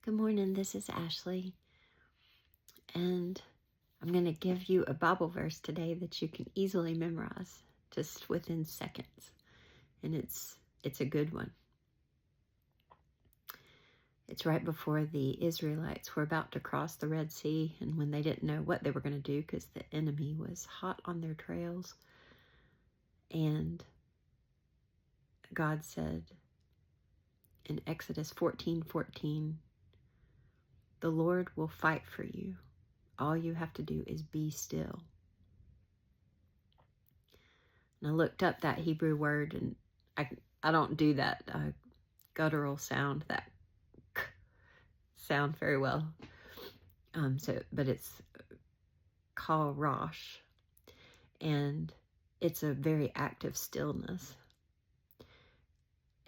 Good morning, this is Ashley, and I'm going to give you a Bible verse today that you can easily memorize just within seconds, and it's a good one. It's right before the Israelites were about to cross the Red Sea, and when they didn't know what they were going to do because the enemy was hot on their trails, and God said in Exodus 14:14, "The Lord will fight for you. All you have to do is be still." And I looked up that Hebrew word, and I don't do that guttural sound, that k sound very well. But it's kal rosh, and it's a very active stillness.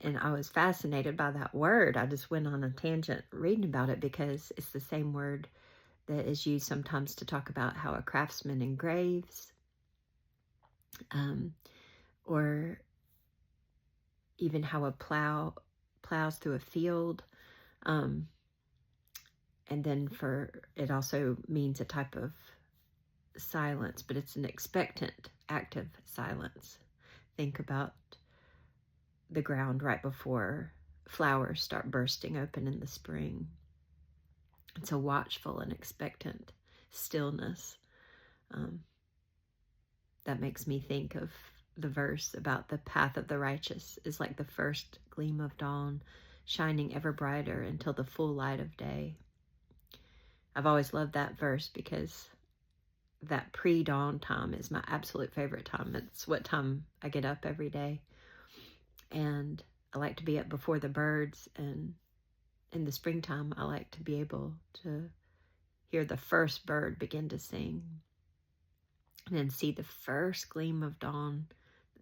And I was fascinated by that word. I just went on a tangent reading about it because it's the same word that is used sometimes to talk about how a craftsman engraves, or even how a plows through a field. And then it also means a type of silence, but it's an expectant, active silence. Think about the ground right before flowers start bursting open in the spring. It's a watchful and expectant stillness. That makes me think of the verse about the path of the righteous is like the first gleam of dawn, shining ever brighter until the full light of day. I've always loved that verse because that pre-dawn time is my absolute favorite time. It's what time I get up every day. And I like to be up before the birds. And in the springtime, I like to be able to hear the first bird begin to sing. And then see the first gleam of dawn,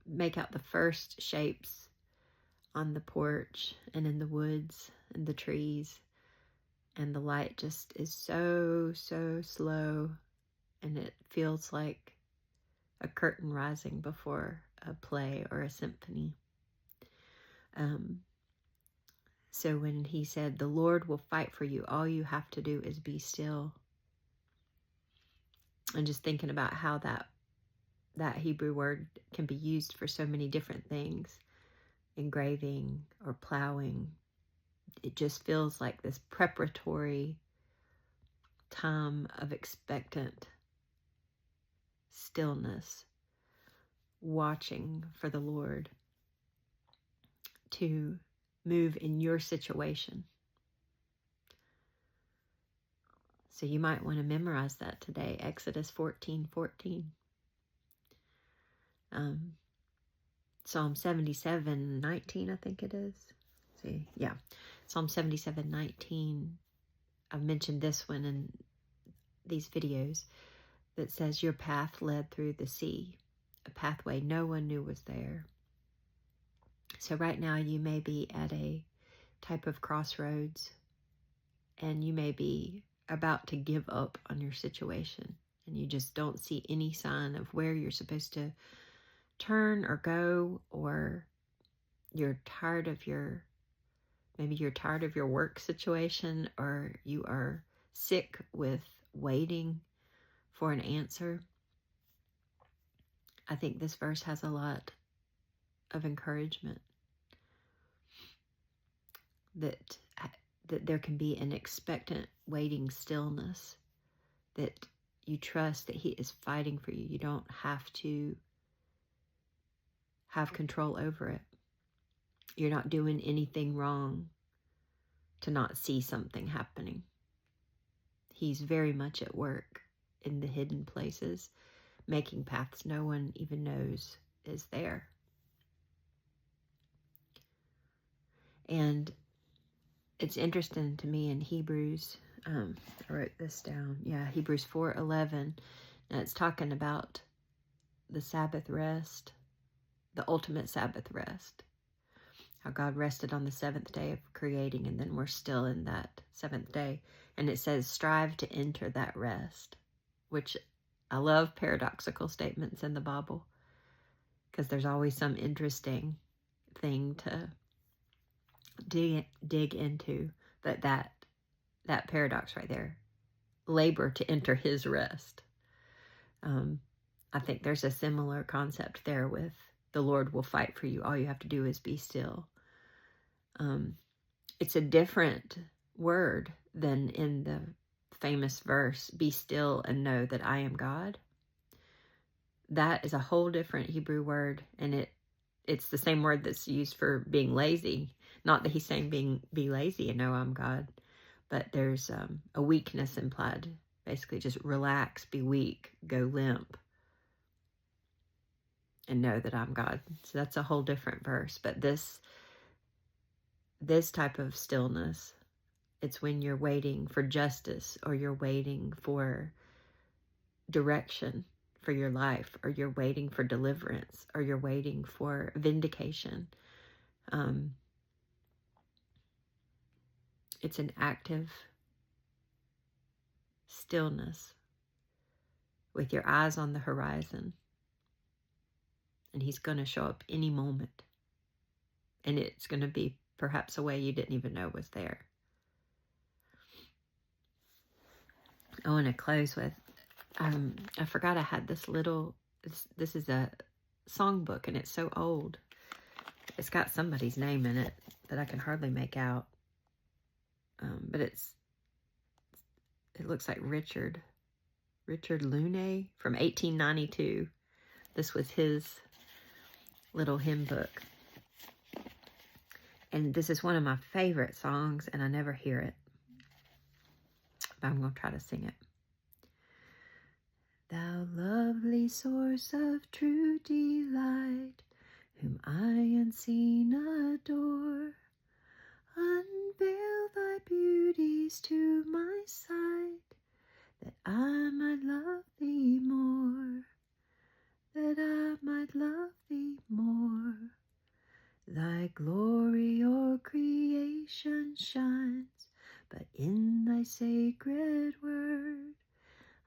make out the first shapes on the porch and in the woods and the trees. And the light just is so, so slow. And it feels like a curtain rising before a play or a symphony. So when he said, "The Lord will fight for you, all you have to do is be still," and just thinking about how that Hebrew word can be used for so many different things, engraving or plowing. It just feels like this preparatory time of expectant stillness, watching for the Lord to move in your situation. So you might want to memorize that today, Exodus 14:14. Psalm 77:19, I think it is. See, yeah, Psalm 77:19. I've mentioned this one in these videos, that says, "Your path led through the sea, a pathway no one knew was there." So right now you may be at a type of crossroads, and you may be about to give up on your situation, and you just don't see any sign of where you're supposed to turn or go, or you're tired of maybe you're tired of your work situation, or you are sick with waiting for an answer. I think this verse has a lot of encouragement that there can be an expectant waiting stillness, that you trust that he is fighting for you. You don't have to have control over it. You're not doing anything wrong to not see something happening. He's very much at work in the hidden places, making paths no one even knows is there. And it's interesting to me in Hebrews, I wrote this down. Yeah, Hebrews 4:11. And it's talking about the Sabbath rest, the ultimate Sabbath rest. How God rested on the seventh day of creating, and then we're still in that seventh day. And it says, strive to enter that rest, which I love paradoxical statements in the Bible, because there's always some interesting thing to dig into. But that that paradox right there. Labor to enter his rest. I think there's a similar concept there with the Lord will fight for you. All you have to do is be still. It's a different word than in the famous verse, be still and know that I am God. That is a whole different Hebrew word, and it's the same word that's used for being lazy. Not that he's saying be lazy and know I'm God, but there's a weakness implied. Basically, just relax, be weak, go limp, and know that I'm God. So that's a whole different verse. But this type of stillness, it's when you're waiting for justice, or you're waiting for direction for your life, or you're waiting for deliverance, or you're waiting for vindication. It's an active stillness with your eyes on the horizon, and he's going to show up any moment, and it's going to be perhaps a way you didn't even know was there. I want to close with, I forgot I had this this is a songbook, and it's so old. It's got somebody's name in it that I can hardly make out. But it looks like Richard Lune from 1892. This was his little hymn book. And this is one of my favorite songs, and I never hear it. But I'm going to try to sing it. Thou lovely source of true delight, whom I unseen adore, unveil thy beauties to my sight, that I might love thee more, that I might love thee more. Thy glory o'er creation shines, but in thy sacred word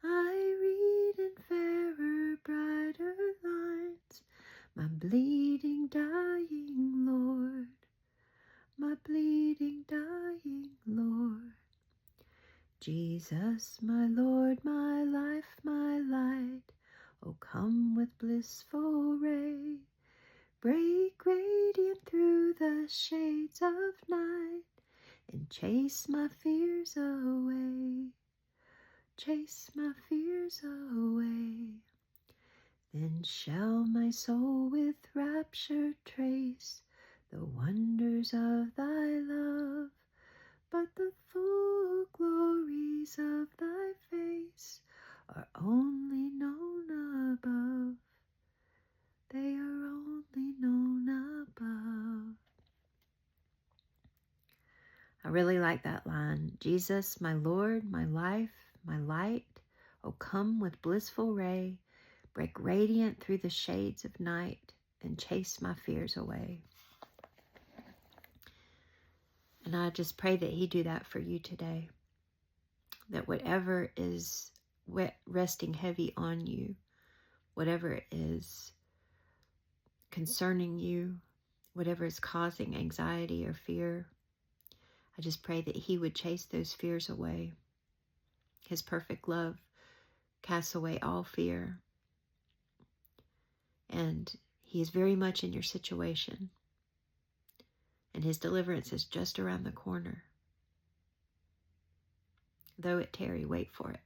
I read in fairer, brighter lines my bleeding, dying Lord, my bleeding, dying Lord. Jesus, my Lord, my life, my light, oh come with blissful ray, break radiant through the shades of night, and chase my fears away, chase my fears away. Then shall my soul with rapture trace the wonders of thy love, but the full glories of thy face are only known above. They are only known above. I really like that line. Jesus, my Lord, my life, my light, oh come with blissful ray, break radiant through the shades of night, and chase my fears away. And I just pray that he do that for you today. That whatever is resting heavy on you, whatever is concerning you, whatever is causing anxiety or fear, I just pray that he would chase those fears away. His perfect love casts away all fear. And he is very much in your situation. And his deliverance is just around the corner. Though it tarry, wait for it.